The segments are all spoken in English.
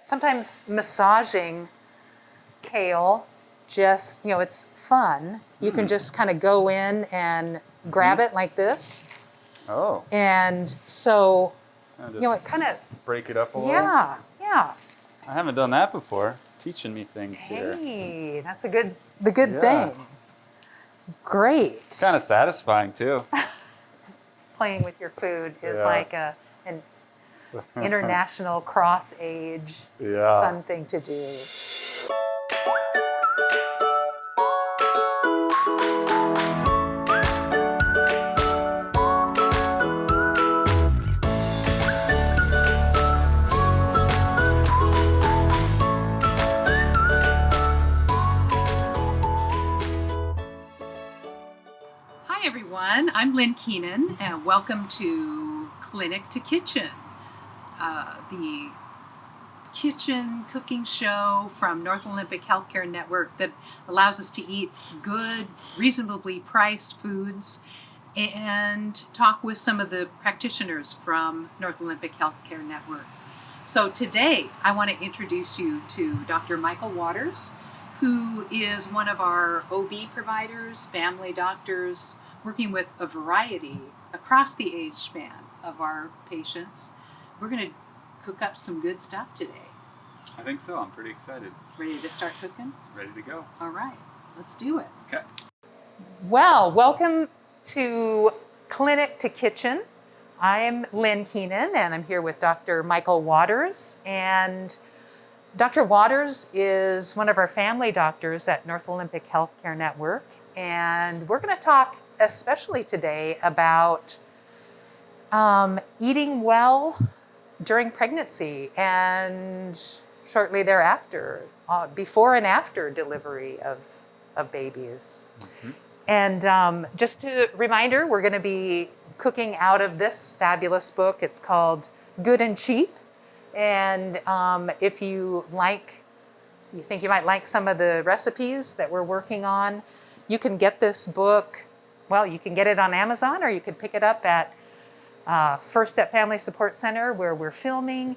sometimes massaging kale, just, it's fun. You can just kind of go in and grab it like this. Oh. And so, And it kind of, break it up a little. yeah. I haven't done that before. Teaching me things here. Hey, that's the good thing. Great. It's kind of satisfying too. Playing with your food is like an international cross-age fun thing to do. Hi everyone, I'm Lynn Keenan and welcome to Clinic to Kitchen, the kitchen cooking show from North Olympic Healthcare Network that allows us to eat good, reasonably priced foods and talk with some of the practitioners from North Olympic Healthcare Network. So today I want to introduce you to Dr. Michael Wauters, who is one of our OB providers, family doctors, working with a variety across the age span of our patients. We're going to cook up some good stuff today. I think so. I'm pretty excited. Ready to start cooking? Ready to go. All right, let's do it. Okay. Well, welcome to Clinic to Kitchen. I'm Lynn Keenan and I'm here with Dr. Michael Wauters. And Dr. Wauters is one of our family doctors at North Olympic Healthcare Network. And we're going to talk especially today about eating well during pregnancy and shortly thereafter, before and after delivery of babies. Mm-hmm. And just a reminder, we're going to be cooking out of this fabulous book. It's called Good and Cheap. And if you think you might like some of the recipes that we're working on, you can get this book. Well, you can get it on Amazon, or you can pick it up at First Step Family Support Center, where we're filming,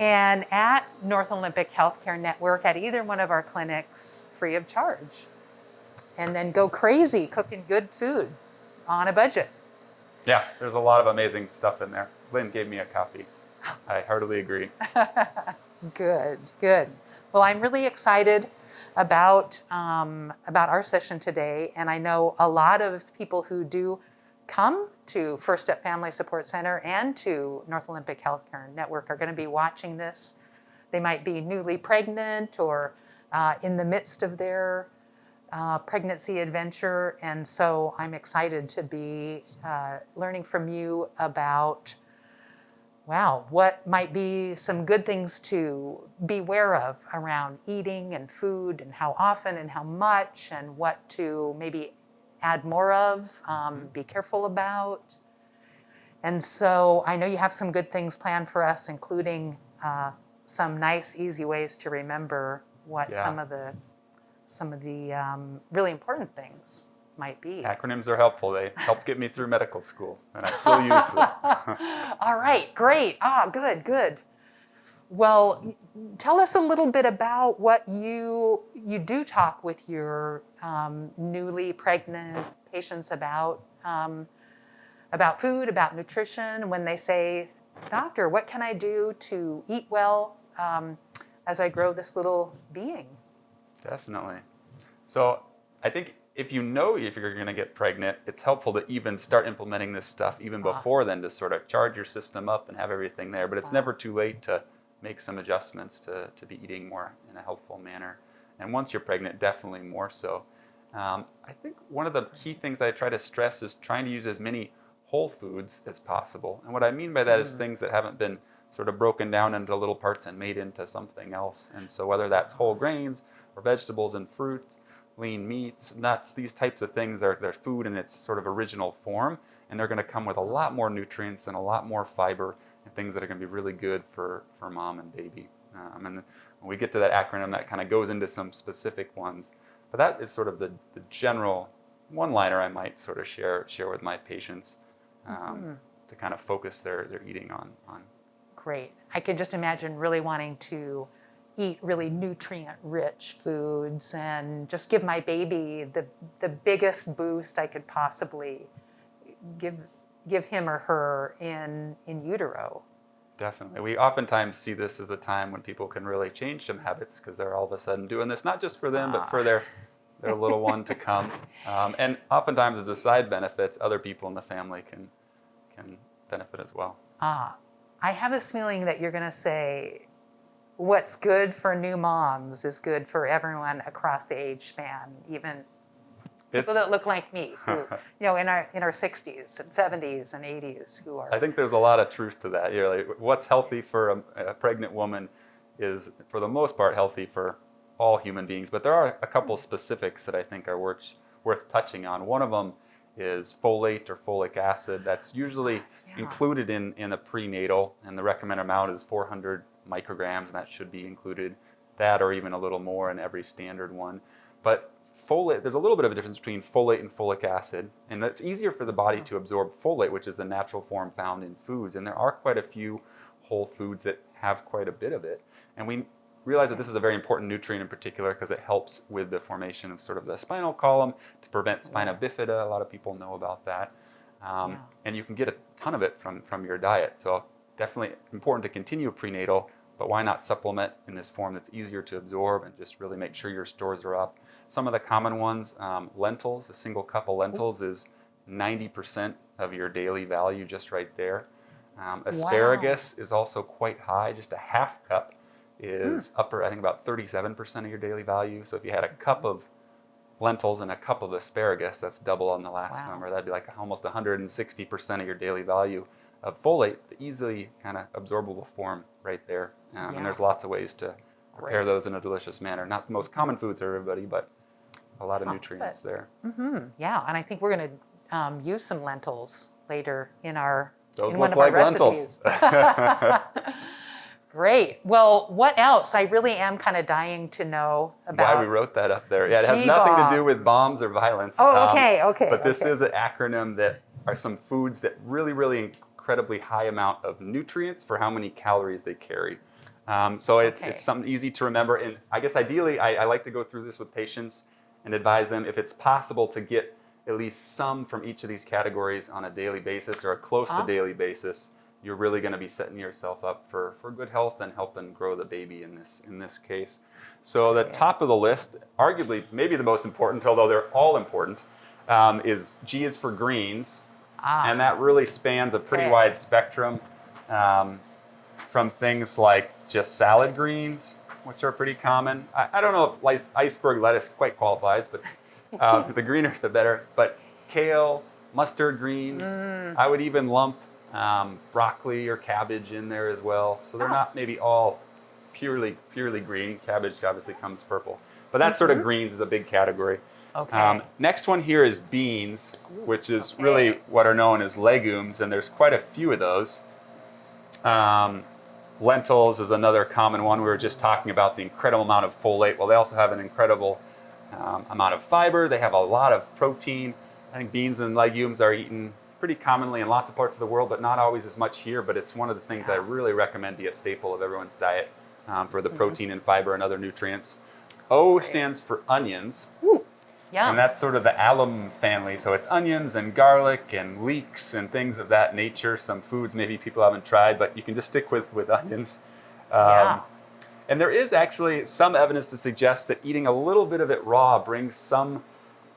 and at North Olympic Healthcare Network at either one of our clinics, free of charge. And then go crazy cooking good food on a budget. Yeah, there's a lot of amazing stuff in there. Lynn gave me a copy. I heartily agree. Good. Well, I'm really excited about our session today, and I know a lot of people who do come to First Step Family Support Center and to North Olympic Healthcare Network are going to be watching this. They might be newly pregnant or in the midst of their pregnancy adventure, and so I'm excited to be learning from you about what might be some good things to be aware of around eating and food and how often and how much and what to maybe add more of, be careful about. And so I know you have some good things planned for us, including some nice, easy ways to remember what some of the really important things might be. Acronyms are helpful. They helped get me through medical school, and I still use them. All right, great. Good. Well, tell us a little bit about what you do talk with your newly pregnant patients about food, about nutrition, when they say, "Doctor, what can I do to eat well as I grow this little being?" Definitely. So I think if you're going to get pregnant, it's helpful to even start implementing this stuff even before then, to sort of charge your system up and have everything there. But it's never too late to make some adjustments to be eating more in a healthful manner. And once you're pregnant, definitely more so. I think one of the key things that I try to stress is trying to use as many whole foods as possible. And what I mean by that is things that haven't been sort of broken down into little parts and made into something else. And so whether that's whole grains or vegetables and fruits, lean meats, nuts, these types of things, they're food in its sort of original form, and they're going to come with a lot more nutrients and a lot more fiber and things that are going to be really good for mom and baby. And when we get to that acronym, that kind of goes into some specific ones. But that is sort of the general one-liner I might sort of share with my patients to kind of focus their eating on. Great. I could just imagine really wanting to eat really nutrient-rich foods and just give my baby the biggest boost I could possibly give him or her in utero. Definitely. We oftentimes see this as a time when people can really change some habits because they're all of a sudden doing this, not just for them, but for their little one to come. And oftentimes as a side benefit, other people in the family can benefit as well. I have this feeling that you're going to say what's good for new moms is good for everyone across the age span, even people that look like me, who, in our 60s and 70s and 80s, who are. I think there's a lot of truth to that. Like, what's healthy for a pregnant woman is, for the most part, healthy for all human beings. But there are a couple specifics that I think are worth touching on. One of them is folate or folic acid. That's usually included in a prenatal, and the recommended amount is 400 micrograms, and that should be included, that or even a little more in every standard one. But folate, there's a little bit of a difference between folate and folic acid, and it's easier for the body to absorb folate, which is the natural form found in foods, and there are quite a few whole foods that have quite a bit of it. And we realize that this is a very important nutrient in particular because it helps with the formation of sort of the spinal column to prevent spina bifida. A lot of people know about that. And you can get a ton of it from your diet. So definitely important to continue prenatal, but why not supplement in this form that's easier to absorb and just really make sure your stores are up. Some of the common ones, lentils, a single cup of lentils is 90% of your daily value just right there. Asparagus is also quite high, just a half cup is upper, I think about 37% of your daily value. So if you had a cup of lentils and a cup of asparagus, that's double on the last number. That'd be like almost 160% of your daily value of folate, the easily kind of absorbable form right there. And there's lots of ways to prepare those in a delicious manner. Not the most common foods for everybody, but a lot of nutrients there. Yeah, and I think we're going to use some lentils later in Those one look of our like recipes. lentils. Great. Well, what else? I really am kind of dying to know about. Why we wrote that up there. Yeah, it has nothing to do with bombs or violence. Oh, okay. But this is an acronym that are some foods that really incredibly high amount of nutrients for how many calories they carry. So it's something easy to remember. And I guess ideally, I like to go through this with patients and advise them if it's possible to get at least some from each of these categories on a daily basis or a close to daily basis. You're really going to be setting yourself up for good health and helping grow the baby in this case. So the top of the list, arguably maybe the most important, although they're all important, is G is for greens. And that really spans a pretty wide spectrum from things like just salad greens, which are pretty common. I don't know if iceberg lettuce quite qualifies, but the greener the better. But kale, mustard greens, I would even lump broccoli or cabbage in there as well. So they're not maybe all purely green. Cabbage obviously comes purple. But that sort of greens is a big category. Next one here is beans, which is really what are known as legumes, and there's quite a few of those. Lentils is another common one. We were just talking about the incredible amount of folate. Well, they also have an incredible amount of fiber. They have a lot of protein. I think beans and legumes are eaten pretty commonly in lots of parts of the world, but not always as much here. But it's one of the things that I really recommend be a staple of everyone's diet for the protein and fiber and other nutrients. O stands for onions. And that's sort of the alum family. So it's onions and garlic and leeks and things of that nature. Some foods maybe people haven't tried, but you can just stick with onions. And there is actually some evidence to suggest that eating a little bit of it raw brings some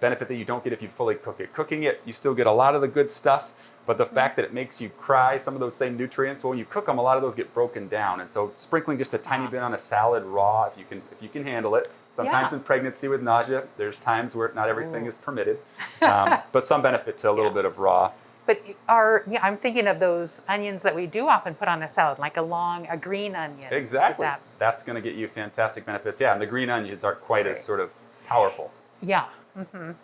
benefit that you don't get if you fully cook it. Cooking it, you still get a lot of the good stuff, but the fact that it makes you cry some of those same nutrients, well, when you cook them, a lot of those get broken down. And so sprinkling just a tiny bit on a salad raw, if you can handle it. Sometimes in pregnancy with nausea, there's times where not everything is permitted, but some benefit to a little bit of raw. But I'm thinking of those onions that we do often put on a salad, like a green onion. Exactly. That's going to get you fantastic benefits. Yeah, and the green onions aren't quite as sort of powerful. Yeah.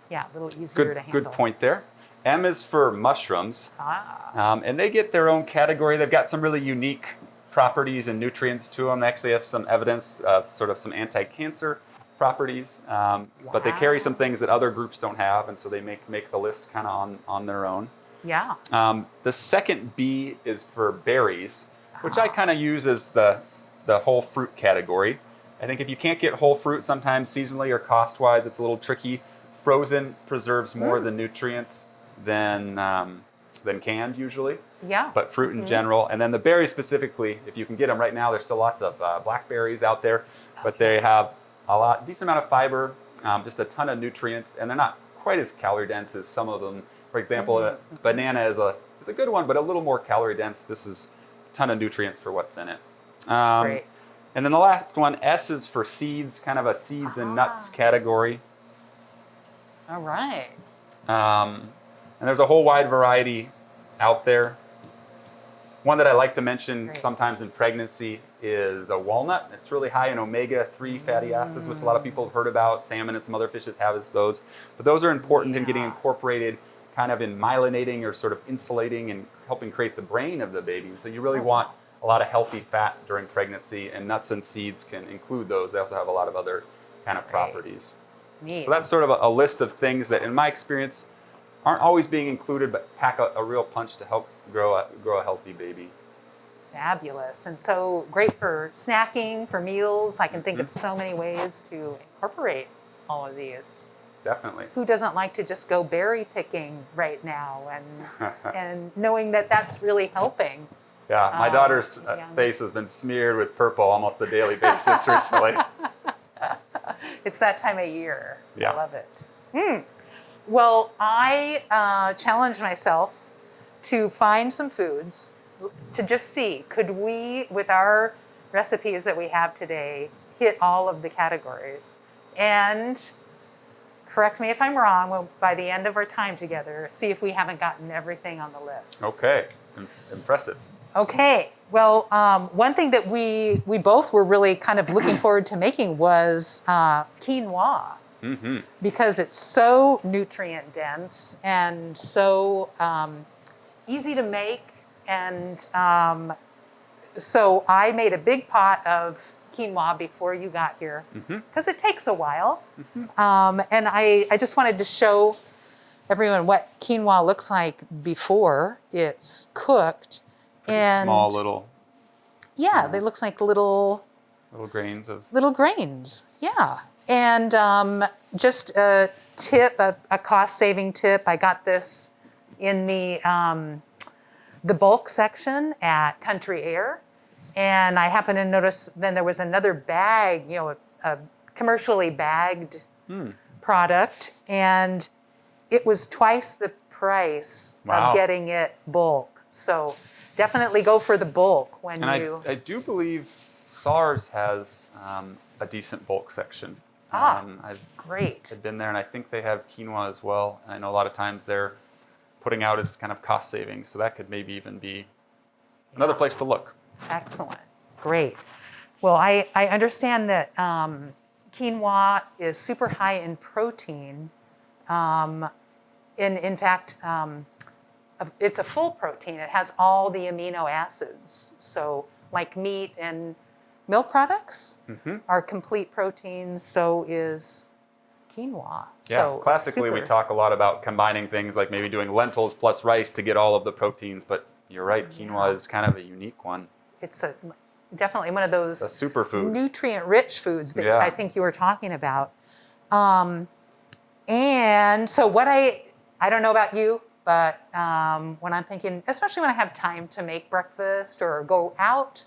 Yeah, a little easier to handle. Good point there. M is for mushrooms. And they get their own category. They've got some really unique properties and nutrients to them. They actually have some evidence of sort of some anti-cancer properties, but they carry some things that other groups don't have, and so they make the list kind of on their own. The second B is for berries, which I kind of use as the whole fruit category. I think if you can't get whole fruit sometimes seasonally or cost-wise, it's a little tricky. Frozen preserves more of the nutrients than canned usually. Yeah. But fruit in general. And then the berries specifically, if you can get them right now, there's still lots of blackberries out there, but they have decent amount of fiber, just a ton of nutrients, and they're not quite as calorie dense as some of them. For example, a banana is a good one, but a little more calorie dense. This is a ton of nutrients for what's in it. Great. And then the last one, S, is for seeds, kind of a seeds and nuts category. All right. And there's a whole wide variety out there. One that I like to mention sometimes in pregnancy is a walnut. It's really high in omega-3 fatty acids, which a lot of people have heard about. Salmon and some other fishes have those. But those are important in getting incorporated kind of in myelinating or sort of insulating and helping create the brain of the baby. So you really want a lot of healthy fat during pregnancy, and nuts and seeds can include those. They also have a lot of other kind of properties. Neat. So that's sort of a list of things that, in my experience, aren't always being included, but pack a real punch to help grow a healthy baby. Fabulous. And so great for snacking, for meals. I can think of so many ways to incorporate all of these. Definitely. Who doesn't like to just go berry picking right now and knowing that that's really helping? Yeah, my daughter's face has been smeared with purple almost a daily basis recently. It's that time of year. Yeah. I love it. Well, I challenged myself to find some foods to just see, could we, with our recipes that we have today, hit all of the categories? And correct me if I'm wrong, well, by the end of our time together, see if we haven't gotten everything on the list. Okay, impressive. Okay, well, one thing that we both were really kind of looking forward to making was quinoa. Because it's so nutrient dense and so easy to make. And so I made a big pot of quinoa before you got here because it takes a while. And I just wanted to show everyone what quinoa looks like before it's cooked. Pretty small little. Yeah, they look like little grains of. Little grains, yeah. And just a tip, a cost-saving tip. I got this in the bulk section at Country Air, and I happened to notice then there was another bag, a commercially bagged product, and it was twice the price of getting it bulk. So definitely go for the bulk when you. I do believe SARS has a decent bulk section. Great. I've been there, and I think they have quinoa as well. And I know a lot of times they're putting out as kind of cost savings, so that could maybe even be another place to look. Excellent. Great. Well, I understand that quinoa is super high in protein. In fact, it's a full protein. It has all the amino acids. So like meat and milk products are complete proteins, so is quinoa. Yeah, so classically we talk a lot about combining things like maybe doing lentils plus rice to get all of the proteins, but you're right, quinoa is kind of a unique one. It's definitely one of those a superfood. Nutrient-rich foods that I think you were talking about. And so what I don't know about you, but when I'm thinking, especially when I have time to make breakfast or go out,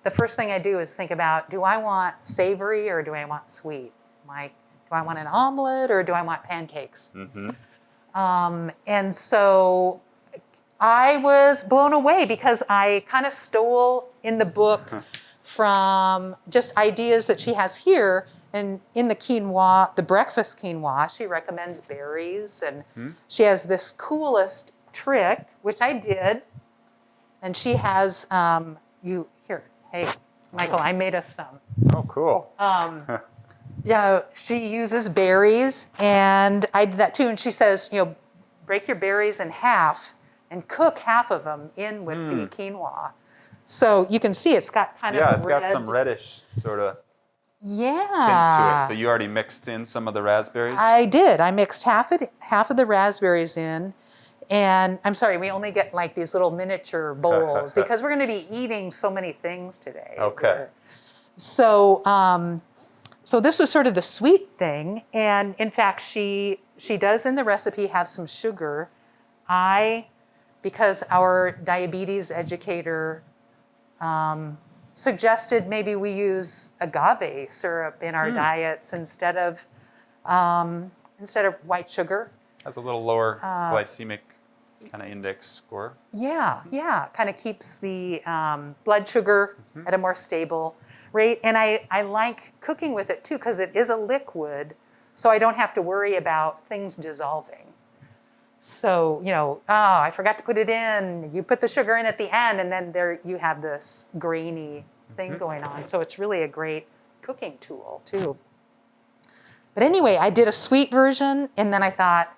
the first thing I do is think about, do I want savory or do I want sweet? Like, do I want an omelet or do I want pancakes? And so I was blown away because I kind of stole in the book from just ideas that she has here. And in the quinoa, the breakfast quinoa, she recommends berries. And she has this coolest trick, which I did. And she has, hey, Michael, I made us some. Oh, cool. Yeah, she uses berries, and I did that too. And she says, break your berries in half and cook half of them in with the quinoa. So you can see it's got kind of it's got some reddish sort of tint to it. So you already mixed in some of the raspberries? I did. I mixed half of the raspberries in. And I'm sorry, we only get like these little miniature bowls because we're going to be eating so many things today. Okay. So, so this was sort of the sweet thing. And in fact, she does in the recipe have some sugar. Because our diabetes educator suggested maybe we use agave syrup in our diets instead of white sugar. Has a little lower glycemic kind of index score. Yeah, kind of keeps the blood sugar at a more stable rate. And I like cooking with it too because it is a liquid, so I don't have to worry about things dissolving. So, I forgot to put it in. You put the sugar in at the end, and then there you have this grainy thing going on. So it's really a great cooking tool too. But anyway, I did a sweet version, and then I thought,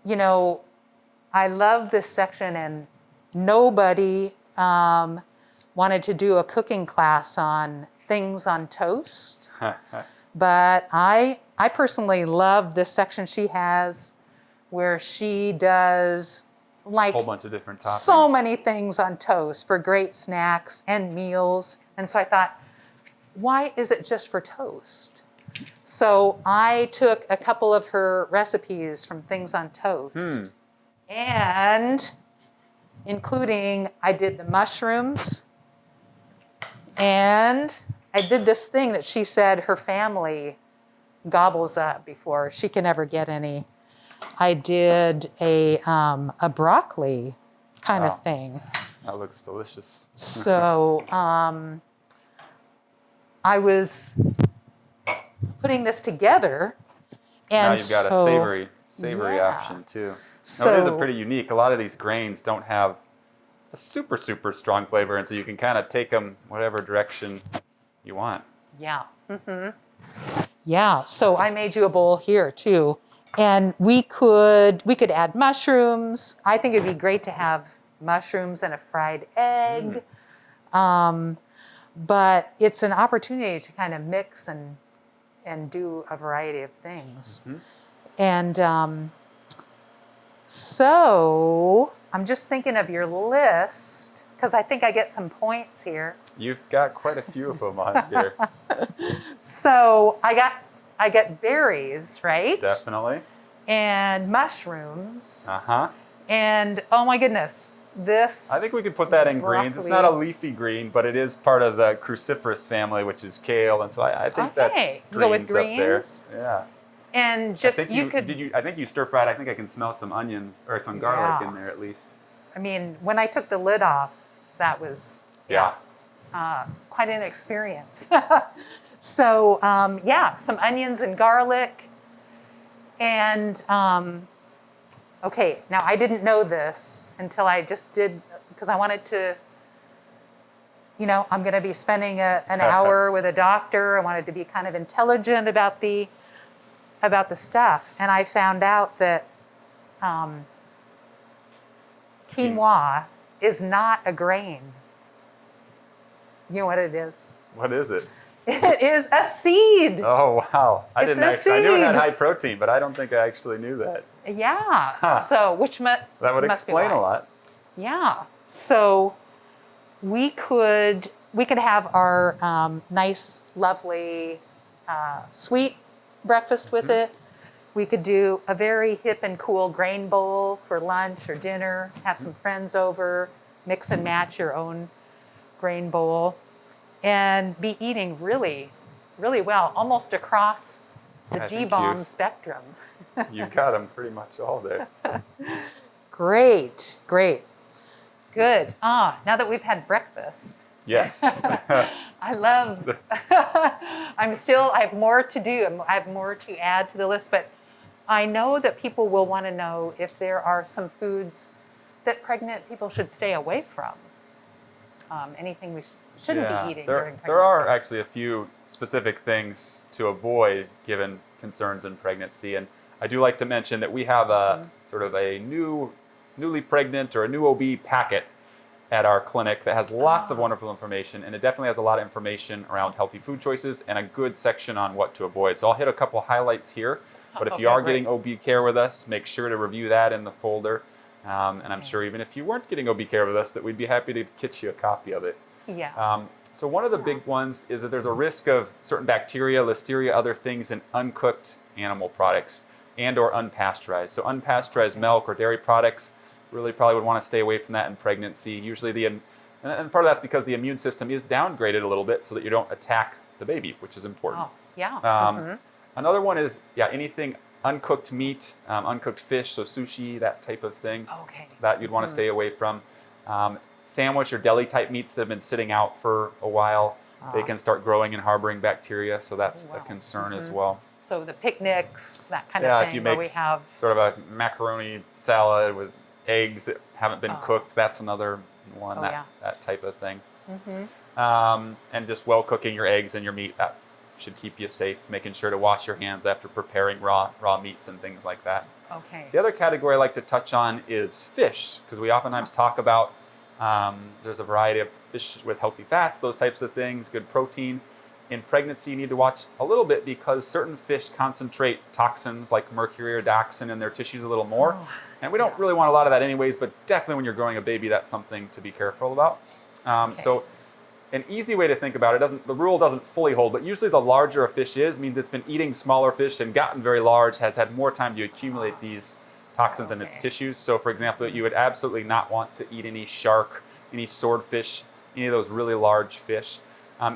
I love this section, and nobody wanted to do a cooking class on things on toast. But I personally love this section she has where she does like a whole bunch of different toppings. So many things on toast for great snacks and meals. And so I thought, why is it just for toast? So I took a couple of her recipes from things on toast and including I did the mushrooms and I did this thing that she said her family gobbles up before she can ever get any. I did a broccoli kind of thing. That looks delicious. So I was putting this together. And now you've got a savory option too. So now, it is a pretty unique. A lot of these grains don't have a super, super strong flavor, and so you can kind of take them whatever direction you want. Yeah. Yeah, so I made you a bowl here too. And we could add mushrooms. I think it'd be great to have mushrooms and a fried egg. But it's an opportunity to kind of mix and do a variety of things. And so I'm just thinking of your list, because I think I get some points here. You've got quite a few of them on here. So I got berries, right? Definitely. And mushrooms. Uh-huh. And oh my goodness, this I think we could put that in broccoli. greens. It's not a leafy green, but it is part of the cruciferous family, which is kale, and so I think that's greens go with greens. up there. Yeah. And just I think you stir fried. I think I can smell some onions or some garlic in there at least. I mean, when I took the lid off, that was quite an experience. So some onions and garlic. And okay, now I didn't know this until I just did, because I wanted to, I'm going to be spending an hour with a doctor. I wanted to be kind of intelligent about the stuff. And I found out that quinoa is not a grain. You know what it is? What is it? It is a seed. Oh, wow. I knew it had seed. high protein, but I don't think I actually knew that. Yeah. So, that would explain a lot. Yeah. So we could have our nice, lovely, sweet breakfast with it. We could do a very hip and cool grain bowl for lunch or dinner, have some friends over, mix and match your own grain bowl, and be eating really, really well, almost across the G-BOM spectrum. You got them pretty much all there. Great. Good. Now that we've had breakfast. Yes. I love, I have more to do. I have more to add to the list, but I know that people will want to know if there are some foods that pregnant people should stay away from. Anything we shouldn't be eating during pregnancy. There are actually a few specific things to avoid given concerns in pregnancy. And I do like to mention that we have a sort of a newly pregnant or a new OB packet at our clinic that has lots of wonderful information, and it definitely has a lot of information around healthy food choices and a good section on what to avoid. So I'll hit a couple highlights here, but if you are getting OB care with us, make sure to review that in the folder. And I'm sure even if you weren't getting OB care with us, that we'd be happy to get you a copy of it. Yeah. So one of the big ones is that there's a risk of certain bacteria, listeria, other things in uncooked animal products and or unpasteurized. So unpasteurized milk or dairy products, really probably would want to stay away from that in pregnancy. Usually and part of that's because the immune system is downgraded a little bit so that you don't attack the baby, which is important. Oh, yeah. Another one is, anything uncooked meat, uncooked fish, so sushi, that type of thing. Okay. That you'd want to stay away from. Sandwich or deli type meats that have been sitting out for a while, they can start growing and harboring bacteria, so that's a concern as well. So the picnics, that kind of thing, if you where make we have sort of a macaroni salad with eggs that haven't been cooked, that's another one, that type of thing. And just well cooking your eggs and your meat, that should keep you safe, making sure to wash your hands after preparing raw meats and things like that. Okay. The other category I like to touch on is fish, because we oftentimes talk about there's a variety of fish with healthy fats, those types of things, good protein. In pregnancy, you need to watch a little bit because certain fish concentrate toxins like mercury or dioxin in their tissues a little more. And we don't really want a lot of that anyways, but definitely when you're growing a baby, that's something to be careful about. So an easy way to think about it, the rule doesn't fully hold, but usually the larger a fish is, means it's been eating smaller fish and gotten very large, has had more time to accumulate these toxins in its tissues. So for example, you would absolutely not want to eat any shark, any swordfish, any of those really large fish.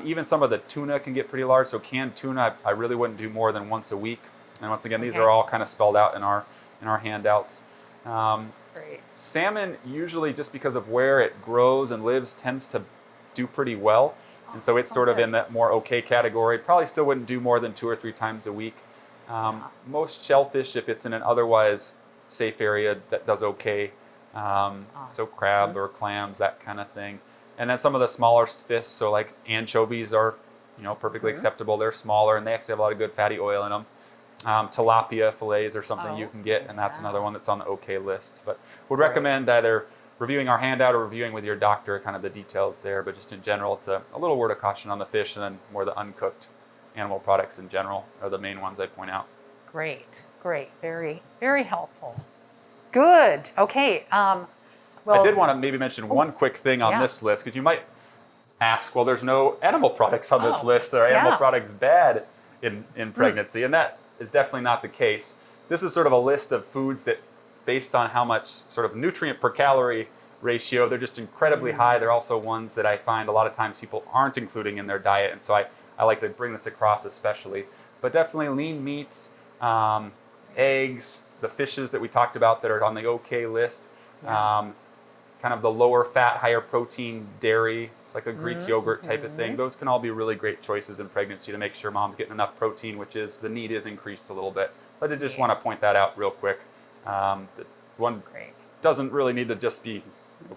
Even some of the tuna can get pretty large, so canned tuna I really wouldn't do more than once a week. And once again, these are all kind of spelled out in our handouts. Great. Salmon, usually just because of where it grows and lives, tends to do pretty well. And so it's sort of in that more okay category. Probably still wouldn't do more than 2 or 3 times a week. Most shellfish, if it's in an otherwise safe area, that does okay. So crab or clams, that kind of thing. And then some of the smaller fish, so like anchovies are, perfectly acceptable. They're smaller and they actually have a lot of good fatty oil in them. Tilapia fillets or something you can get, and that's another one that's on the okay list. But would recommend either reviewing our handout or reviewing with your doctor kind of the details there. But just in general, it's a little word of caution on the fish, and then more the uncooked animal products in general are the main ones I point out. Great. Very, very helpful. Good. Okay. Well, I did want to maybe mention one quick thing on this list, because you might ask, well, there's no animal products on this list. Are animal products bad in pregnancy? And that is definitely not the case. This is sort of a list of foods that, based on how much sort of nutrient per calorie ratio, they're just incredibly high. They're also ones that I find a lot of times people aren't including in their diet. And so I like to bring this across especially. But definitely lean meats, eggs, the fishes that we talked about that are on the okay list, kind of the lower fat, higher protein dairy. It's like a Greek yogurt type of thing. Those can all be really great choices in pregnancy to make sure mom's getting enough protein, which is the need is increased a little bit. So I did just want to point that out real quick. That one doesn't really need to just be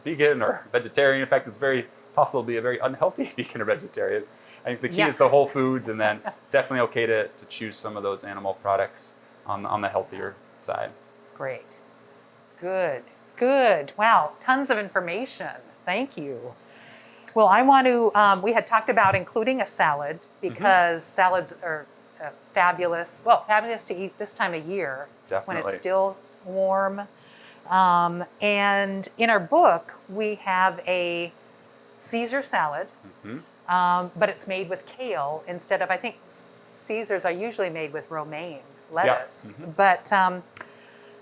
vegan or vegetarian. In fact, it's very possible to be a very unhealthy vegan or vegetarian. I think the key is the whole foods, and then definitely okay to choose some of those animal products on the healthier side. Great. Good. Wow, tons of information. Thank you. Well, I want to, we had talked about including a salad because salads are fabulous. Well, fabulous to eat this time of year when it's still warm. And in our book, we have a Caesar salad, but it's made with kale instead of, I think Caesars are usually made with romaine lettuce. But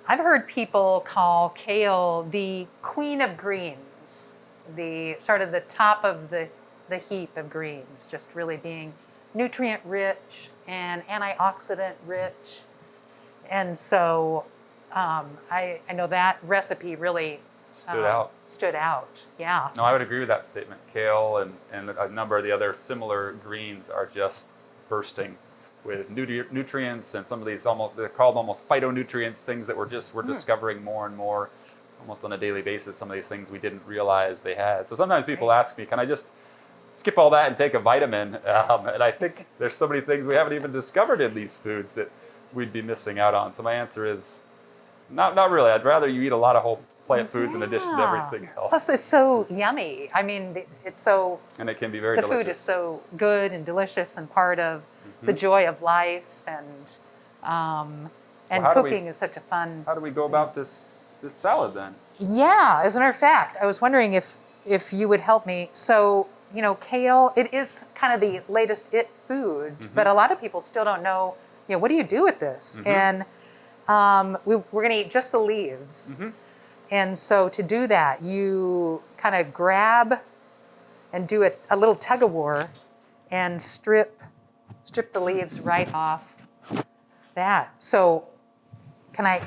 I've heard people call kale the queen of greens, the sort of the top of the heap of greens, just really being nutrient rich and antioxidant rich. And so I know that recipe really stood out. Yeah. No, I would agree with that statement. Kale and a number of the other similar greens are just bursting with nutrients, and some of these they're called almost phytonutrients, things that we're discovering more and more almost on a daily basis, some of these things we didn't realize they had. So sometimes people ask me, can I just skip all that and take a vitamin? And I think there's so many things we haven't even discovered in these foods that we'd be missing out on. So my answer is not really. I'd rather you eat a lot of whole plant foods in addition to everything else. Plus it's so yummy. I mean, it's so... And it can be very delicious. delicious. The food is so good and delicious and part of the joy of life, and cooking is such a fun... How do we go about this salad then? Yeah, as a matter of fact, I was wondering if you would help me. So kale, it is kind of the latest it food, but a lot of people still don't know, what do you do with this? And we're going to eat just the leaves. And so to do that, you kind of grab and do a little tug of war and strip the leaves right off that. So can I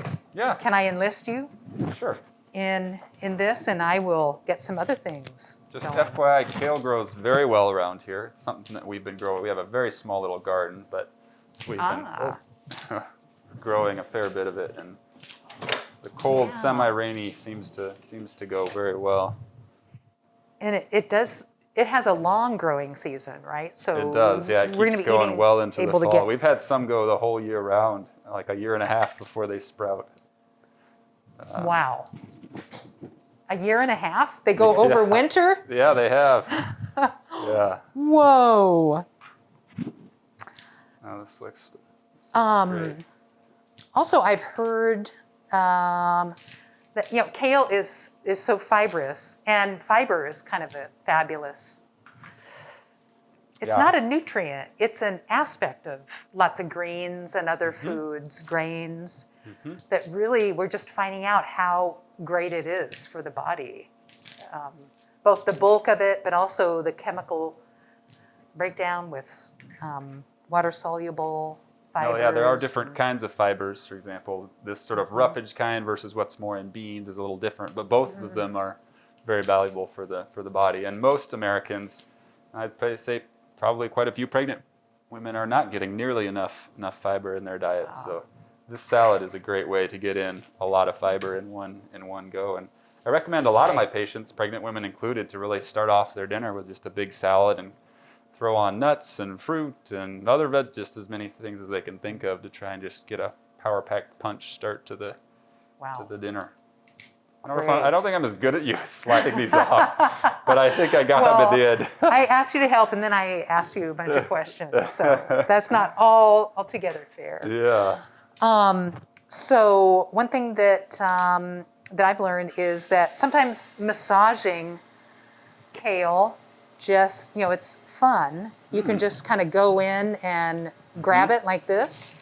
enlist you? Sure. In this, and I will get some other things Just going. FYI, kale grows very well around here. It's something that we've been growing. We have a very small little garden, but we've been growing a fair bit of it, and the cold, semi-rainy seems to go very well. And it does. It has a long growing season, right? So it does. Yeah, it keeps going well into the fall. We've had some go the whole year round, like a year and a half before they sprout. Wow. A year and a half? They go over winter? Yeah, they have. Yeah. Whoa. Oh, this looks great. Also, I've heard that kale is so fibrous, and fiber is kind of a fabulous. It's not a nutrient. It's an aspect of lots of greens and other foods, grains, that really we're just finding out how great it is for the body. Both the bulk of it, but also the chemical breakdown with water-soluble fibers. Oh yeah, there are different kinds of fibers. For example, this sort of roughage kind versus what's more in beans is a little different, but both of them are very valuable for the body. And most Americans, I'd say probably quite a few pregnant women, are not getting nearly enough fiber in their diets. So this salad is a great way to get in a lot of fiber in one go. And I recommend a lot of my patients, pregnant women included, to really start off their dinner with just a big salad and throw on nuts and fruit and other just as many things as they can think of to try and just get a power-packed punch start to the dinner. I don't think I'm as good at you sliding these off, but I think I got them at the end. I asked you to help, and then I asked you a bunch of questions, so that's not altogether fair. Yeah. So one thing that I've learned is that sometimes massaging kale, just it's fun. You can just kind of go in and grab it like this.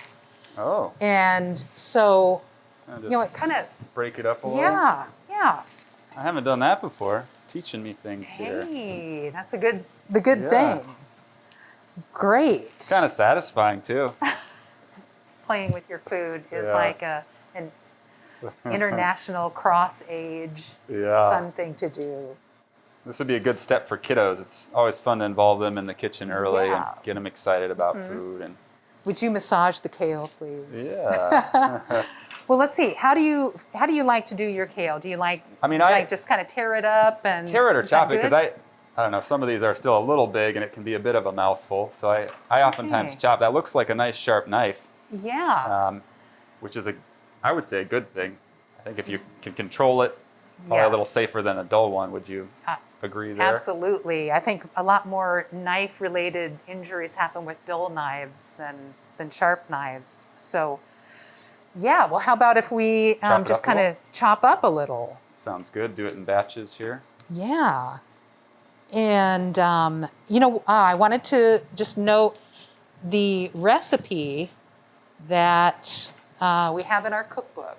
Oh. And so it kind of break it up a little. Yeah. I haven't done that before. Teaching me things here. Hey, that's the good thing. Great. It's kind of satisfying too. Playing with your food is like an international cross-age fun thing to do. This would be a good step for kiddos. It's always fun to involve them in the kitchen early and get them excited about food. And would you massage the kale, please? Yeah. Well, let's see. How do you like to do your kale? Do you like? I just kind of tear it up and tear it or chop it, because I don't know. Some of these are still a little big and it can be a bit of a mouthful. So I oftentimes chop. That looks like a nice sharp knife. Yeah. Which is I would say a good thing. I think if you can control it, probably a little safer than a dull one. Would you agree there? Absolutely. I think a lot more knife-related injuries happen with dull knives than sharp knives. So, yeah. Well, how about if we just kind of chop up a little? Sounds good. Do it in batches here. Yeah. And I wanted to just note the recipe that we have in our cookbook.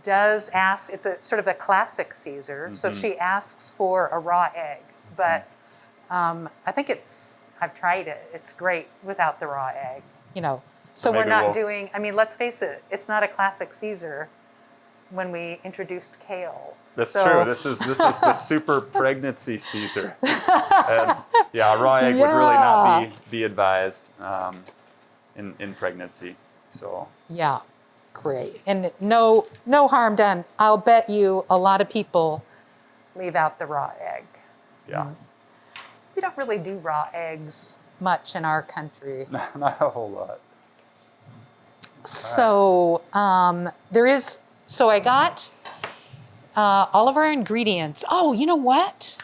Does ask, it's a sort of a classic Caesar, so she asks for a raw egg, but I think I've tried it, it's great without the raw egg, so we're not doing, let's face it, it's not a classic Caesar when we introduced kale. That's true, this is the super pregnancy Caesar. And raw egg would really not be advised in pregnancy, so. Yeah. Great. And no harm done. I'll bet you a lot of people leave out the raw egg. Yeah. We don't really do raw eggs much in our country. Not a whole lot. So so I got all of our ingredients. Oh, you know what?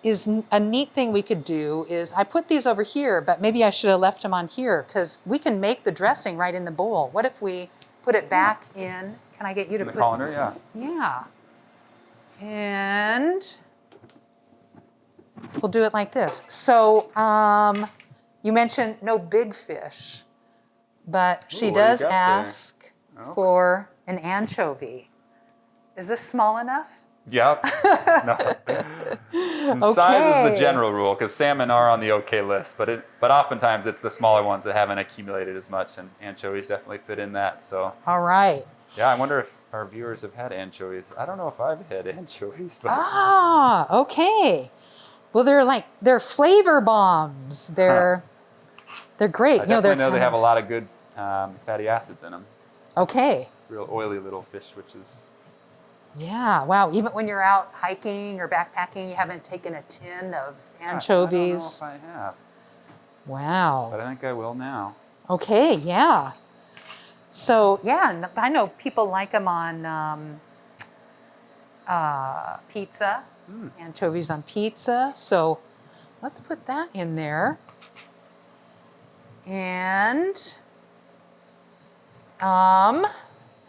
Is a neat thing we could do is I put these over here, but maybe I should have left them on here because we can make the dressing right in the bowl. What if we put it back in? Can I get you to put the colander? Yeah. Yeah. And we'll do it like this. So you mentioned no big fish, but she Ooh, what do you does got there? ask Oh. for an anchovy. Is this small enough? Yep. No. And size is the Okay. general rule because salmon are on the okay list, but oftentimes it's the smaller ones that haven't accumulated as much, and anchovies definitely fit in that. So All right. yeah, I wonder if our viewers have had anchovies. I don't know if I've had anchovies, but Ah, okay. Well, they're flavor bombs. They're great. I You know, they're definitely know they kind have a lot of good fatty acids in them. Okay. Real oily little fish, which is Yeah. Wow. Even when you're out hiking or backpacking, you haven't taken a tin of anchovies. I don't know if I have, Wow. but I think I will now. Okay. Yeah. So yeah, I know people like them on pizza, anchovies on pizza. So let's put that in there. And how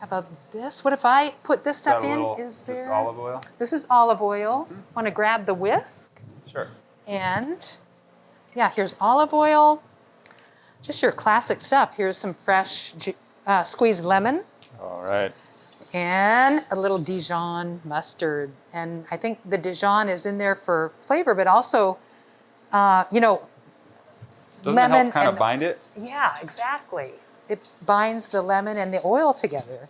about this? What if I put this stuff Got a in? little, Is just there olive oil? This is olive oil. Want to grab the whisk? Sure. And yeah, here's olive oil. Just your classic stuff. Here's some fresh squeezed lemon All right. and a little Dijon mustard. And I think the Dijon is in there for flavor, but also, Doesn't it lemon help kind of and bind it? yeah, exactly. It binds the lemon and the oil together.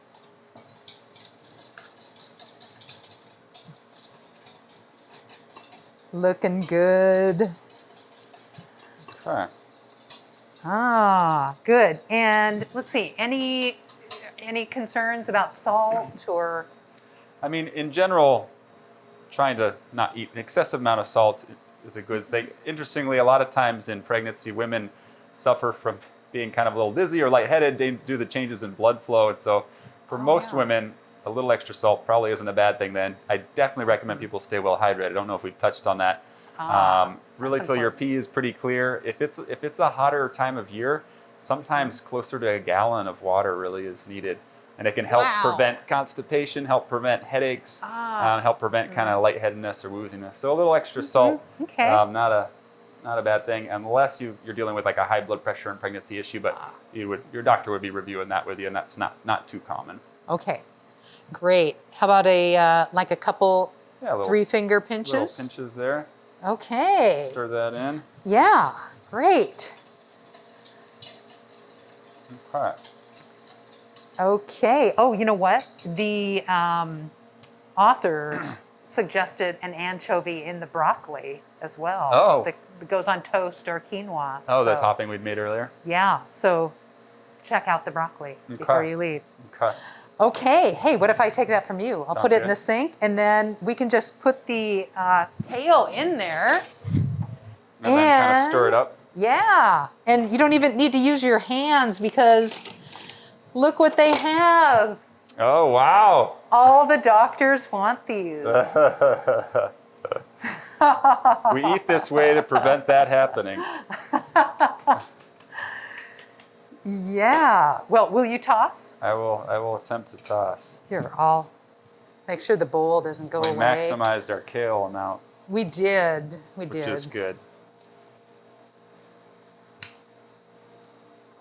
Looking good. Okay. Ah, good. And let's see, any concerns about salt or? I mean, in general, trying to not eat an excessive amount of salt is a good thing. Interestingly, a lot of times in pregnancy, women suffer from being kind of a little dizzy or lightheaded due to the changes in blood flow. And so for most women, a little extra salt probably isn't a bad thing then. I definitely recommend people stay well hydrated. I don't know if we've touched on that. Really till your pee is pretty clear. If it's a hotter time of year, sometimes closer to a gallon of water really is needed. And it can help prevent constipation, help prevent headaches, help prevent kind of lightheadedness or wooziness. So a little extra salt, not a bad thing, unless you're dealing with like a high blood pressure and pregnancy issue. But your doctor would be reviewing that with you, and that's not too common. Okay, great. How about like a couple 3-finger pinches? Little pinches there. Okay. Stir that in. Yeah, great. Okay. Okay. Oh, you know what? The author suggested an anchovy in the broccoli as well. Oh. That goes on toast or quinoa. Oh, the topping we'd made earlier? Yeah. So check out the broccoli before you leave. Okay. Okay. Hey, what if I take that from you? I'll put it in the sink, and then we can just put the kale in there. And then kind of stir it up. Yeah. And you don't even need to use your hands because look what they have. Oh, wow. All the doctors want these. We eat this way to prevent that happening. Yeah. Well, will you toss? I will attempt to toss. Here, I'll make sure the bowl doesn't go We away. maximized our kale amount. We did. We did. Which is good.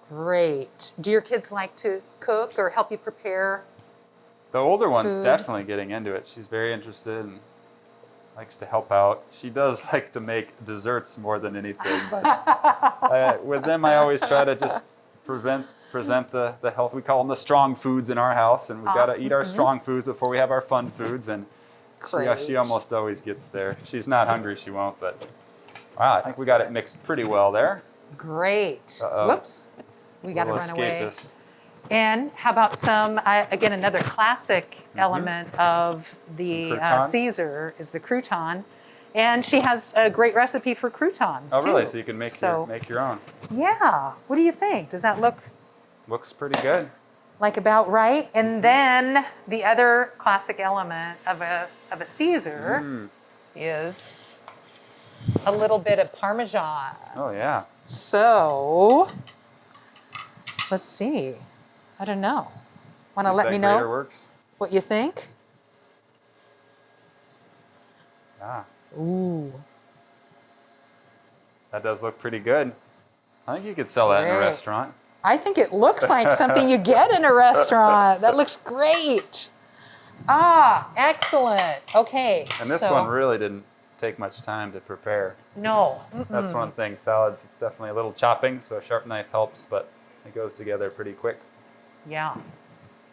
Great. Do your kids like to cook or help you prepare? The older one's food? definitely getting into it. She's very interested and likes to help out. She does like to make desserts more than anything, but with them I always try to just present the health. We call them the strong foods in our house, and we've got to eat our strong foods before we have our fun foods, and she almost always gets there. If she's not hungry, she won't, but wow, I think we got it mixed pretty well there. Great. Uh-oh. Whoops. We got to run away. Escapist. And how about some, again, another classic element of the Caesar is the crouton. And she has a great recipe for croutons, Oh, too. really? So you can make your own. Yeah. What do you think? Does that look Looks pretty good. like about right? And then the other classic element of a Caesar is a little bit of Parmesan. Oh, yeah. So, let's see. I don't know. Want to let me know works? what you think? Ah. Ooh. That does look pretty good. I think you could sell that in a Great. restaurant. I think it looks like something you get in a restaurant. That looks great. Ah, excellent. Okay. And this one really didn't take much time to prepare. No. That's one thing. Salads, it's definitely a little chopping, so a sharp knife helps, but it goes together pretty quick. Yeah.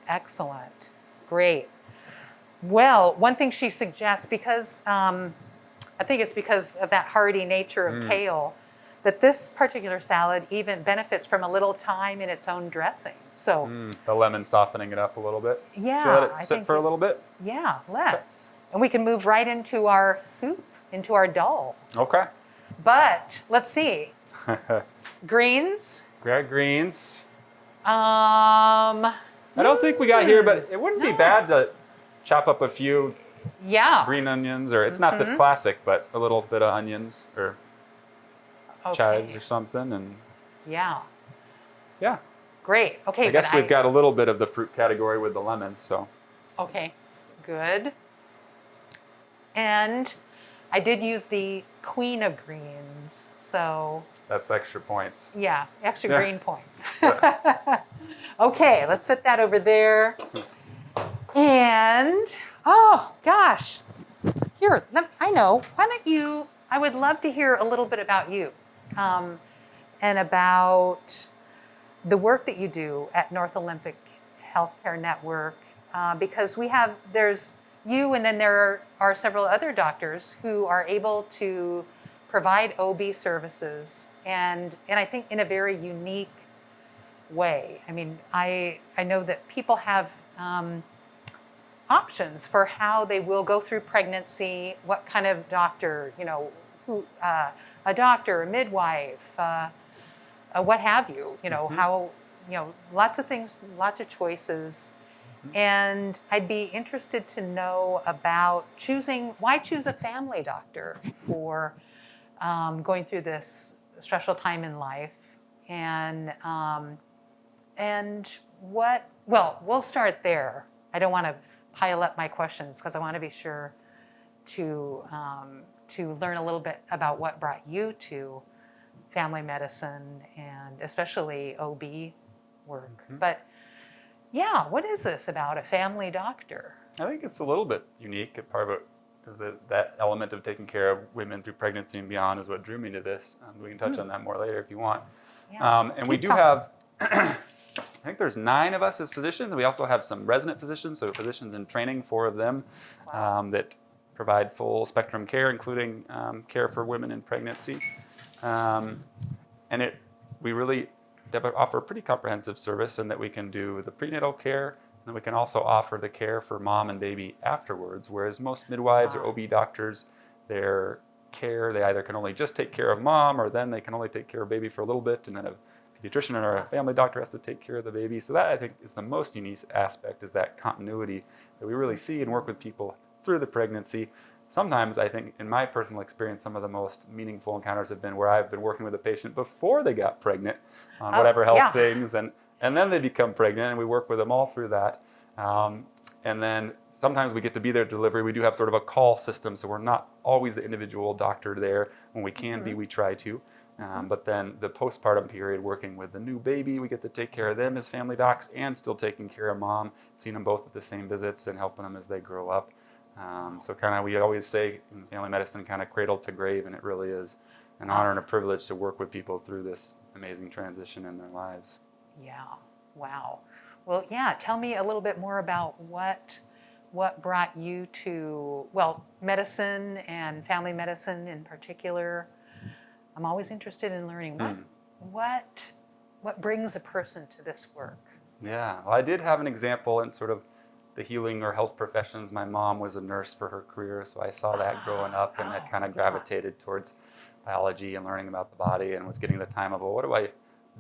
Excellent. Great. Well, one thing she suggests, because I think it's because of that hearty nature of kale, that this particular salad even benefits from a little time in its own dressing. So The lemon softening it up a little bit. yeah, Should we let I it sit think for a little bit? Yeah, let's. And we can move right into our soup, into our dal. Okay. But let's see. Greens. Grab greens. Um, I don't think we got here, but it wouldn't be bad to chop up a few yeah. green onions, or it's not this classic, but a little bit of onions or chives or something, and Yeah. yeah. Great. Okay. I guess we've got a little bit of the fruit category with the lemon, so. Okay. Good. And I did use the Quinoa greens, so That's extra points. yeah, extra Yeah. green points. Okay, let's set that over there. And oh gosh, here I know. Why don't you? I would love to hear a little bit about you, and about the work that you do at North Olympic Healthcare Network, because there's you, and then there are several other doctors who are able to provide OB services, and I think in a very unique way. I mean, I know that people have options for how they will go through pregnancy, what kind of doctor, a doctor, a midwife, what have you, how, lots of things, lots of choices. And I'd be interested to know about why choose a family doctor for going through this stressful time in life, and we'll start there. I don't want to pile up my questions because I want to be sure to learn a little bit about what brought you to family medicine and especially OB work. But yeah, what is this about a family doctor? I think it's a little bit unique. Part of it, that element of taking care of women through pregnancy and beyond is what drew me to this. We can touch on that more later if you want. Yeah. And we do have, I think there's 9 of us as physicians, and we also have some resident physicians, so physicians in training, 4 of them, that provide full spectrum care, including care for women in pregnancy. We really offer a pretty comprehensive service in that we can do the prenatal care, and we can also offer the care for mom and baby afterwards, whereas most midwives or OB doctors, their care, they either can only just take care of mom, or then they can only take care of baby for a little bit, and then a pediatrician or a family doctor has to take care of the baby. So that, I think, is the most unique aspect, is that continuity that we really see and work with people through the pregnancy. Sometimes, I think, in my personal experience, some of the most meaningful encounters have been where I've been working with a patient before they got pregnant on whatever health things, and then they become pregnant, and we work with them all through that. And then sometimes we get to be there at delivery. We do have sort of a call system, so we're not always the individual doctor there. When we can be, we try to. But then the postpartum period, working with the new baby, we get to take care of them as family docs and still taking care of mom, seeing them both at the same visits and helping them as they grow up. So kind of, we always say in family medicine, kind of cradle to grave, and it really is an honor and a privilege to work with people through this amazing transition in their lives. Yeah, wow. Well, yeah, tell me a little bit more about what brought you to, medicine and family medicine in particular. I'm always interested in learning what brings a person to this work. Yeah, well, I did have an example in sort of the healing or health professions. My mom was a nurse for her career, so I saw that growing up, and that kind of gravitated towards biology and learning about the body, and was getting the time of, well, what do I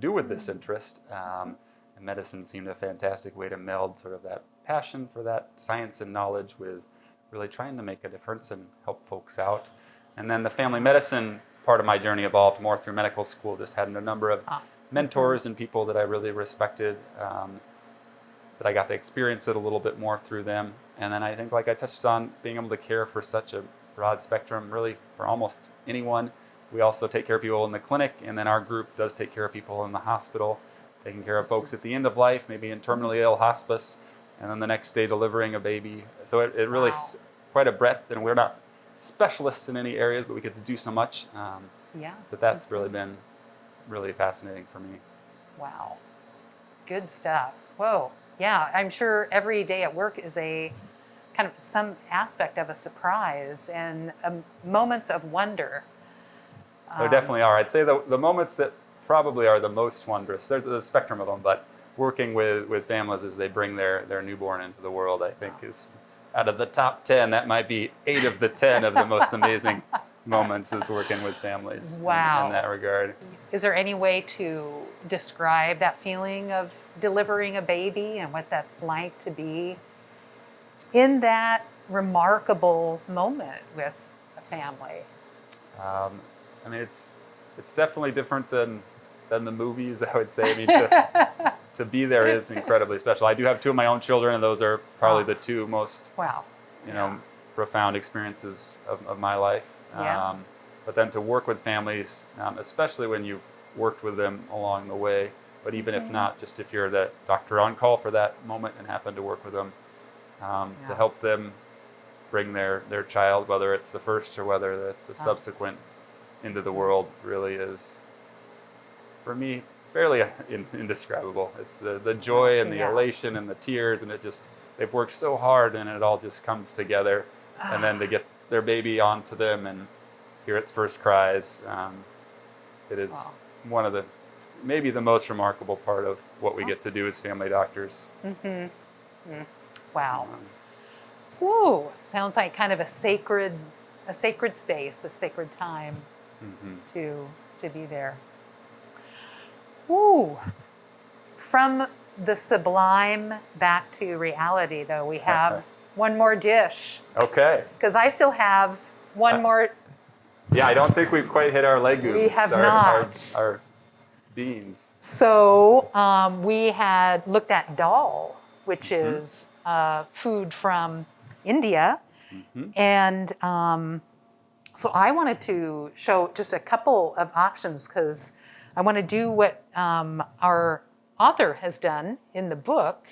do with this interest? And medicine seemed a fantastic way to meld sort of that passion for that science and knowledge with really trying to make a difference and help folks out. And then the family medicine part of my journey evolved more through medical school, just had a number of mentors and people that I really respected, that I got to experience it a little bit more through them. And then I think, like I touched on, being able to care for such a broad spectrum, really for almost anyone, we also take care of people in the clinic, and then our group does take care of people in the hospital, taking care of folks at the end of life, maybe in terminally ill hospice, and then the next day delivering a baby. So it really Wow. is quite a breadth, and we're not specialists in any areas, but we get to do so much. Yeah. But that's really been really fascinating for me. Wow. Good stuff. Whoa. Yeah, I'm sure every day at work is a kind of some aspect of a surprise and moments of wonder. There definitely are. I'd say the moments that probably are the most wondrous, there's a spectrum of them, but working with families as they bring their newborn into the world, I think is, out of the top 10, that might be 8 of the 10 of the most amazing moments is working with families in that regard. Is there any way to describe that feeling of delivering a baby and what that's like to be in that remarkable moment with a family? I mean, it's definitely different than the movies, I would say. I mean, to be there is incredibly special. I do have 2 of my own children, and those are probably the 2 most profound experiences of my life. Yeah. But then to work with families, especially when you've worked with them along the way, but even if not, just if you're the doctor on call for that moment and happen to work with them, to help them bring their child, whether it's the first or whether it's a subsequent, into the world, really is, for me, fairly indescribable. It's the joy and the elation and the tears, and they've worked so hard, and it all just comes together. And then to get their baby onto them and hear its first cries, it is one of maybe the most remarkable part of what we get to do as family doctors. Wow. Whoa, sounds like kind of a sacred space, a sacred time to be there. Ooh. From the sublime back to reality, though, we have one more dish. Okay. Because I still have one more. Yeah, I don't think we've quite hit our legumes. We have not. Our beans. So we had looked at dal, which is food from India. And so I wanted to show just a couple of options because I want to do what our author has done in the book.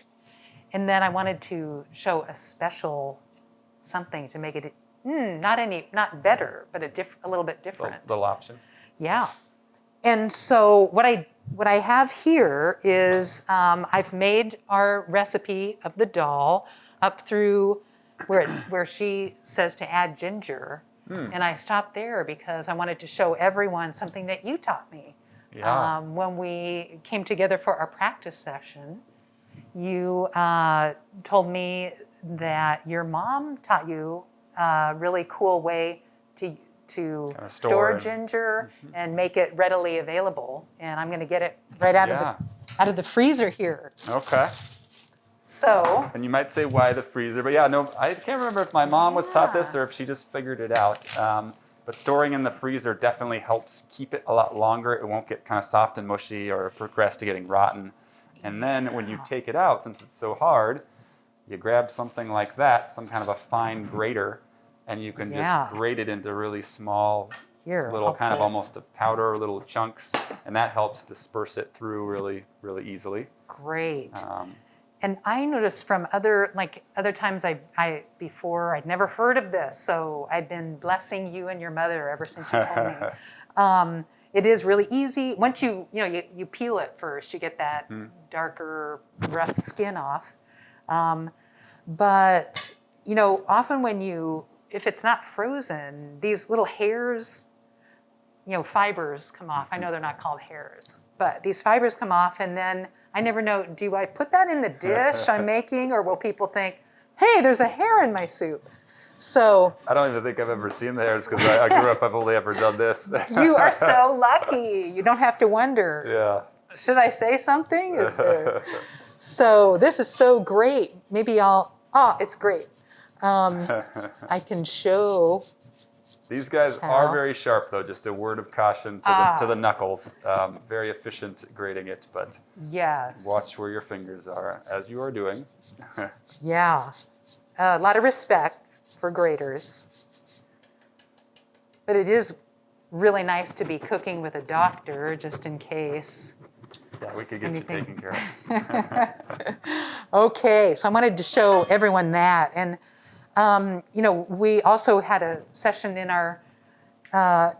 And then I wanted to show a special something to make it not better, but a little bit different. Little option. Yeah. And so what I have here is I've made our recipe of the dal up through where she says to add ginger. And I stopped there because I wanted to show everyone something that you taught me. Yeah. When we came together for our practice session, you told me that your mom taught you a really cool way to store ginger and make it readily available. And I'm going to get it right out of the freezer here. Okay. So. And you might say, why the freezer? But I can't remember if my mom was taught this or if she just figured it out. But storing in the freezer definitely helps keep it a lot longer. It won't get kind of soft and mushy or progress to getting rotten. And then when you take it out, since it's so hard, you grab something like that, some kind of a fine grater, and you can just grate it into really small, little kind of almost a powder, little chunks, and that helps disperse it through really, really easily. Great. And I noticed from other times I'd never heard of this, so I've been blessing you and your mother ever since you told me. It is really easy. Once you peel it first, you get that darker, rough skin off. But often if it's not frozen, these little hairs, fibers come off. I know they're not called hairs, but these fibers come off, and then I never know, do I put that in the dish I'm making, or will people think, hey, there's a hair in my soup? So I don't even think I've ever seen the hairs because I grew up, I've only ever done this. You are so lucky. You don't have to wonder. Yeah. Should I say something? So this is so great. Maybe it's great. I can show. These guys are very sharp, though. Just a word of caution to the knuckles. Very efficient at grating it, but watch where your fingers are, as you are doing. Yeah. A lot of respect for graters. But it is really nice to be cooking with a doctor, just in case. Yeah, we could get Anything? you taken care of. Okay, so I wanted to show everyone that. And, we also had a session in our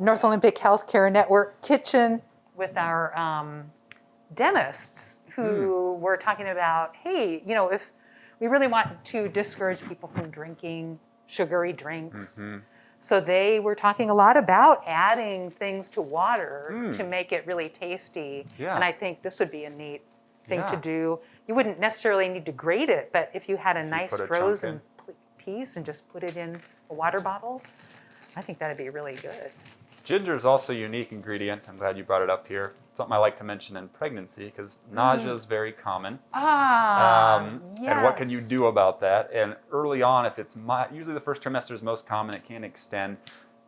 North Olympic Healthcare Network kitchen with our dentists who were talking about, hey, if we really want to discourage people from drinking sugary drinks. So they were talking a lot about adding things to water to make it really tasty. Yeah. And I think this would be a neat thing to Yeah. do. You wouldn't necessarily need to grate it, but if you had a nice put a chunk frozen piece and just put it in a water bottle, I think that'd be really good. Ginger is also a unique ingredient. I'm glad you brought it up here. Something I like to mention in pregnancy because nausea is very common. Yes. And what can you do about that? And early on, if it's usually the first trimester is most common, it can extend.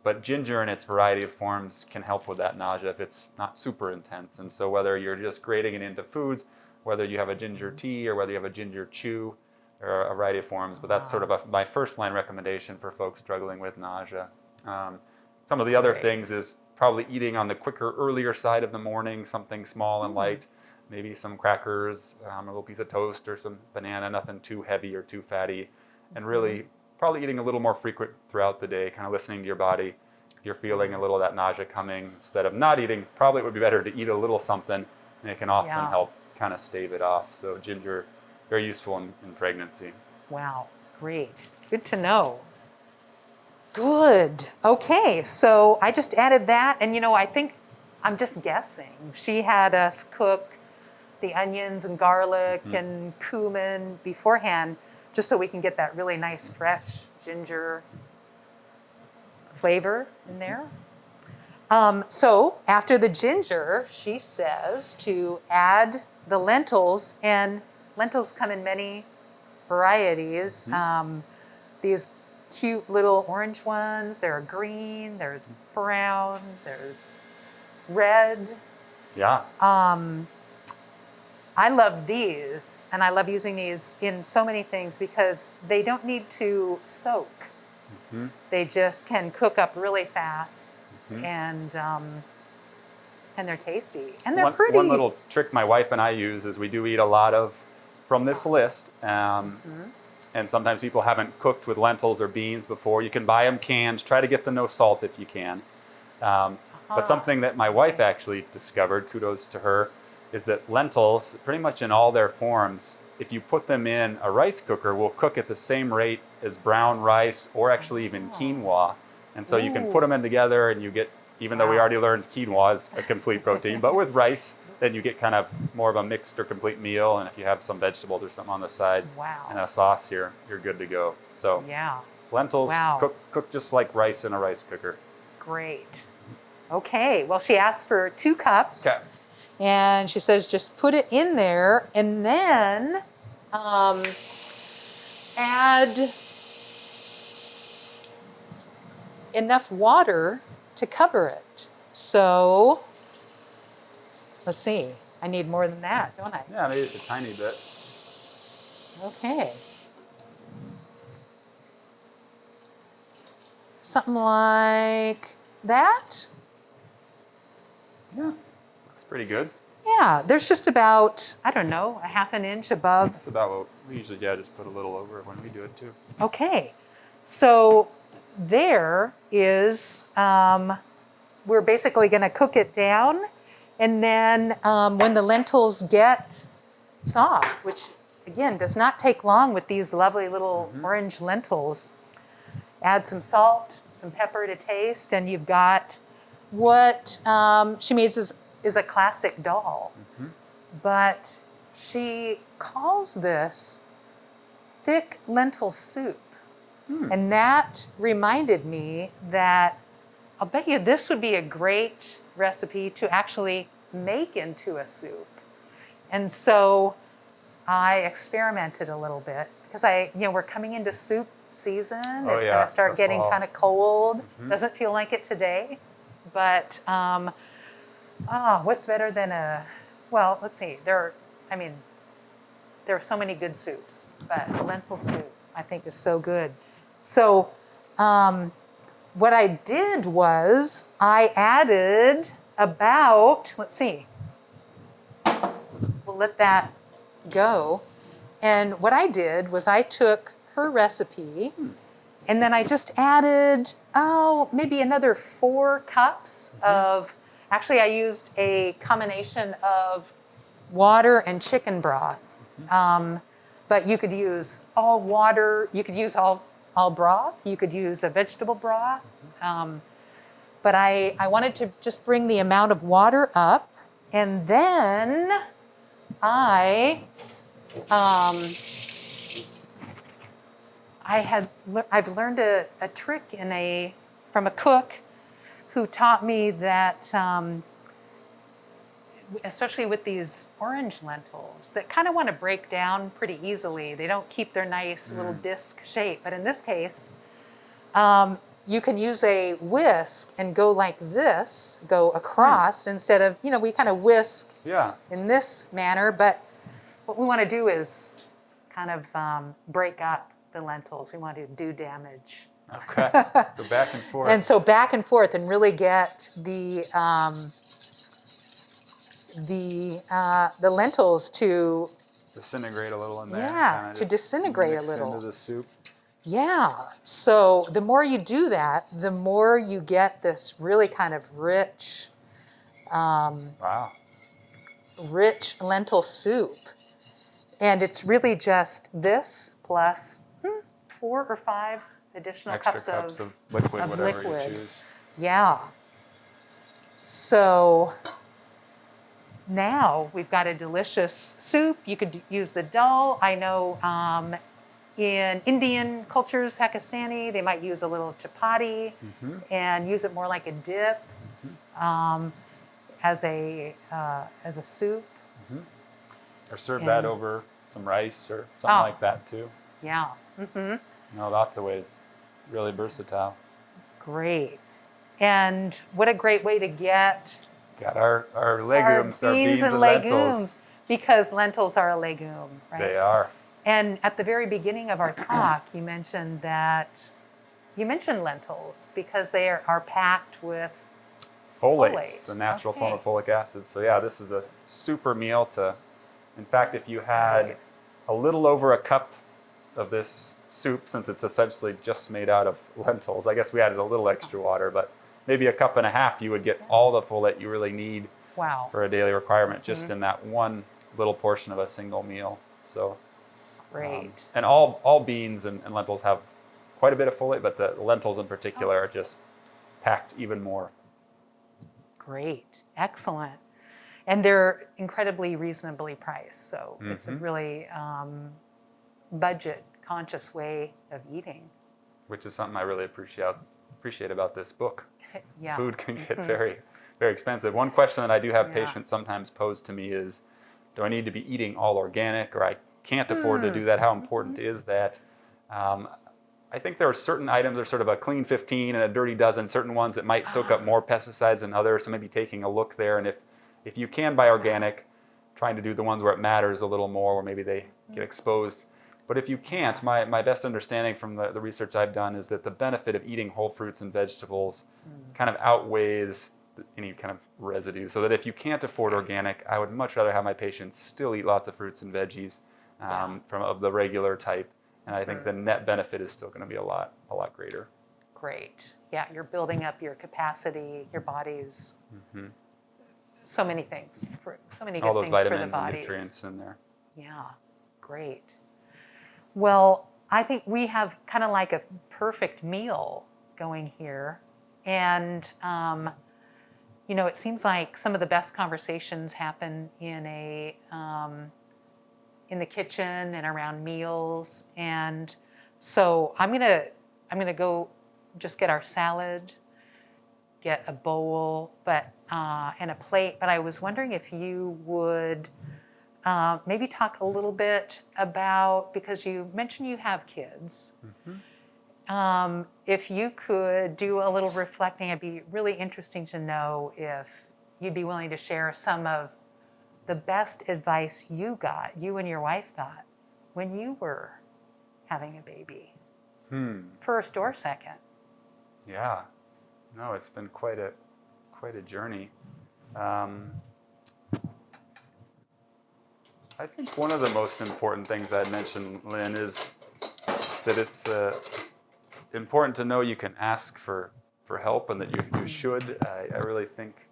But ginger in its variety of forms can help with that nausea if it's not super intense. And so whether you're just grating it into foods, whether you have a ginger tea or whether you have a ginger chew, there are a variety of forms. But that's sort of my first line recommendation for folks struggling with nausea. Some of the other things is probably eating on the quicker, earlier side of the morning, something small and light, maybe some crackers, a little piece of toast or some banana, nothing too heavy or too fatty, and really probably eating a little more frequent throughout the day, kind of listening to your body. If you're feeling a little of that nausea coming, instead of not eating, probably it would be better to eat a little something, and it can often help kind of stave it off. So ginger, very useful in pregnancy. Wow, great. Good to know. Good. Okay, so I just added that, and I think, I'm just guessing, she had us cook the onions and garlic and cumin beforehand, just so we can get that really nice fresh ginger flavor in there. So after the ginger, she says to add the lentils, and lentils come in many varieties. These cute little orange ones. There are green, there's brown, there's red. Yeah. I love these, and I love using these in so many things because they don't need to soak. They just can cook up really fast, and they're tasty, and they're pretty. One little trick my wife and I use is we do eat a lot of from this list. And sometimes people haven't cooked with lentils or beans before. You can buy them canned. Try to get the no salt if you can. But something that my wife actually discovered, kudos to her, is that lentils, pretty much in all their forms, if you put them in a rice cooker, will cook at the same rate as brown rice or actually even quinoa. And so you can put them in together and you get, even though we already learned quinoa is a complete protein, but with rice, then you get kind of more of a mixed or complete meal. And if you have some vegetables or something on the side and a sauce here, you're good to go. So lentils cook just like rice in a rice cooker. Great. Okay, well, she asked for 2 cups. Okay. And she says just put it in there and then add enough water to cover it. So let's see. I need more than that, don't I? Yeah, maybe a tiny bit. Okay. Something like that. Yeah, looks pretty good. Yeah, there's just about, I don't know, a half an inch above. That's about what we usually, just put a little over when we do it too. Okay, so there is, we're basically going to cook it down. And then when the lentils get soft, which again does not take long with these lovely little orange lentils, add some salt, some pepper to taste, and you've got what she makes is a classic dal. But she calls this thick lentil soup. And that reminded me that I'll bet you this would be a great recipe to actually make into a soup. And so I experimented a little bit because we're coming into soup season. It's going to start getting kind of cold. Doesn't feel like it today. But what's better than let's see. There are so many good soups, but lentil soup I think is so good. So what I did was I added about, let's see, we'll let that go. And what I did was I took her recipe and then I just added, maybe another 4 cups of, actually I used a combination of water and chicken broth. But you could use all water, you could use all broth, you could use a vegetable broth. But I wanted to just bring the amount of water up, and then I've learned a trick from a cook who taught me that, especially with these orange lentils that kind of want to break down pretty easily. They don't keep their nice little disc shape. But in this case, you can use a whisk and go like this, go across instead of, we kind of whisk in this manner. But what we want to do is kind of break up the lentils. We want to do damage. Okay, so back and forth. And so back and forth and really get the lentils to disintegrate a little in there. Yeah, to disintegrate a little. Into the soup. Yeah. So the more you do that, the more you get this really kind of rich, rich lentil soup. And it's really just this plus 4 or 5 additional cups of liquid, whatever you choose. Yeah. So now we've got a delicious soup. You could use the dal. I know in Indian cultures, Pakistani, they might use a little chapati and use it more like a dip as a soup. Or serve that over some rice or something like that too. Yeah. Lots of ways. Really versatile. Great. And what a great way to get got our legumes, our beans and legumes, lentils. Because lentils are a legume, right? They are. And at the very beginning of our talk, you mentioned lentils because they are packed with folates, the natural form of folic acid. So yeah, this is a super meal in fact, if you had a little over a cup of this soup, since it's essentially just made out of lentils, I guess we added a little extra water, but maybe a cup and a half, you would get all the folate you really need for a daily requirement just in that one little portion of a single meal. So great. And all beans and lentils have quite a bit of folate, but the lentils in particular are just packed even more. Great. Excellent. And they're incredibly reasonably priced. So it's a really budget conscious way of eating. Which is something I really appreciate about this book. Yeah. Food can get very, very expensive. One question that I do have patients sometimes pose to me is, do I need to be eating all organic, or I can't afford to do that? How important is that? I think there are certain items that are sort of a clean 15 and a dirty dozen, certain ones that might soak up more pesticides than others, so maybe taking a look there. And if you can buy organic, trying to do the ones where it matters a little more, where maybe they get exposed. But if you can't, my best understanding from the research I've done is that the benefit of eating whole fruits and vegetables kind of outweighs any kind of residue. So that if you can't afford organic, I would much rather have my patients still eat lots of fruits and veggies of the regular type. And I think the net benefit is still going to be a lot greater. Great. Yeah, you're building up your capacity, your body's so many things, so many good things for the bodies. All those vitamins and nutrients in there. Yeah, great. Well, I think we have kind of like a perfect meal going here. And, it seems like some of the best conversations happen in the kitchen and around meals. And so I'm gonna go just get our salad, get a bowl, and a plate. But I was wondering if you would maybe talk a little bit about, because you mentioned you have kids, if you could do a little reflecting. It'd be really interesting to know if you'd be willing to share some of the best advice you and your wife got when you were having a baby. First or second. Yeah. No, it's been quite a journey. I think one of the most important things I'd mention, Lynn, is that it's important to know you can ask for help and that you should. I really think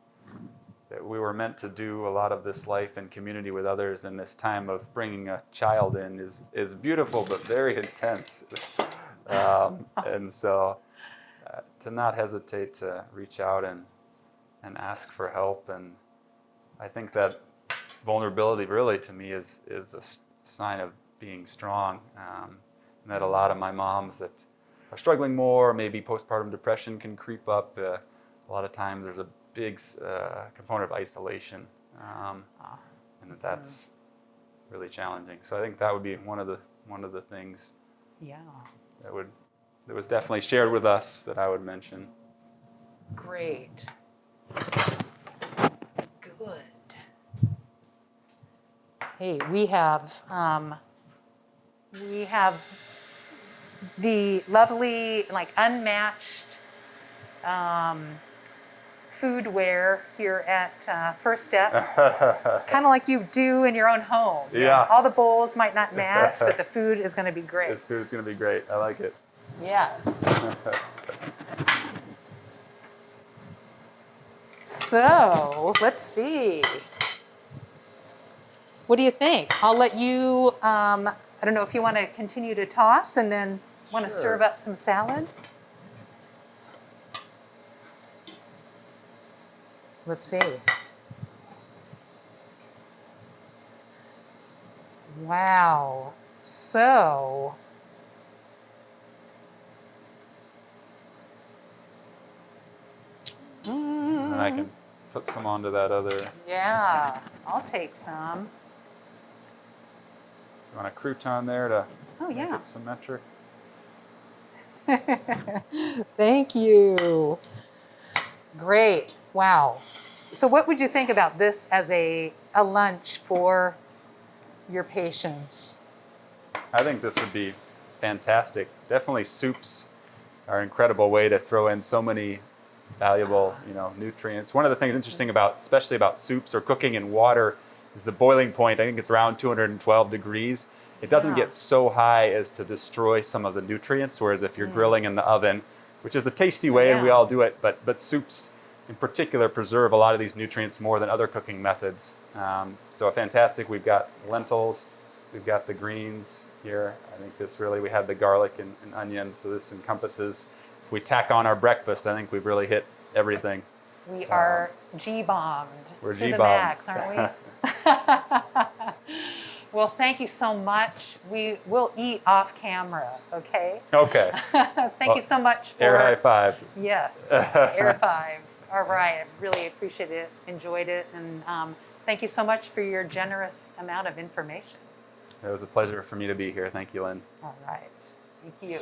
that we were meant to do a lot of this life in community with others, and this time of bringing a child in is beautiful but very intense. And so to not hesitate to reach out and ask for help. And I think that vulnerability really to me is a sign of being strong. And that a lot of my moms that are struggling more, maybe postpartum depression can creep up. A lot of times there's a big component of isolation, and that's really challenging. So I think that would be one of the things. Yeah. That was definitely shared with us that I would mention. Great. Good. Hey, we have the lovely, like unmatched foodware here at First Step, kind of like you do in your own home. Yeah. All the bowls might not match, but the food is going to be great. This food is going to be great. I like it. Yes. So, let's see. What do you think? I'll let you, I don't know if you want to continue to toss and then want to serve up some salad. Let's see. Wow. So, And I can put some onto that other. yeah, I'll take some. You want a crouton there to Oh, make yeah. it symmetric? Thank you. Great. Wow. So what would you think about this as a lunch for your patients? I think this would be fantastic. Definitely soups are an incredible way to throw in so many valuable, nutrients. One of the things interesting especially about soups or cooking in water, is the boiling point. I think it's around 212 degrees. It doesn't get so high as to destroy some of the nutrients, whereas if you're grilling in the oven, which is a tasty way and we all do it, but soups in particular preserve a lot of these nutrients more than other cooking methods. So fantastic. We've got lentils, we've got the greens here. I think we had the garlic and onions, so this encompasses. If we tack on our breakfast, I think we've really hit everything. We are G-bombed We're to the G-bombed. max, aren't we? Well, thank you so much. We will eat off camera, okay? Okay. Thank you so much for... Air high five. Yes, air five. All right, I really appreciate it, enjoyed it, and thank you so much for your generous amount of information. It was a pleasure for me to be here. Thank you, Lynn. All right, thank you.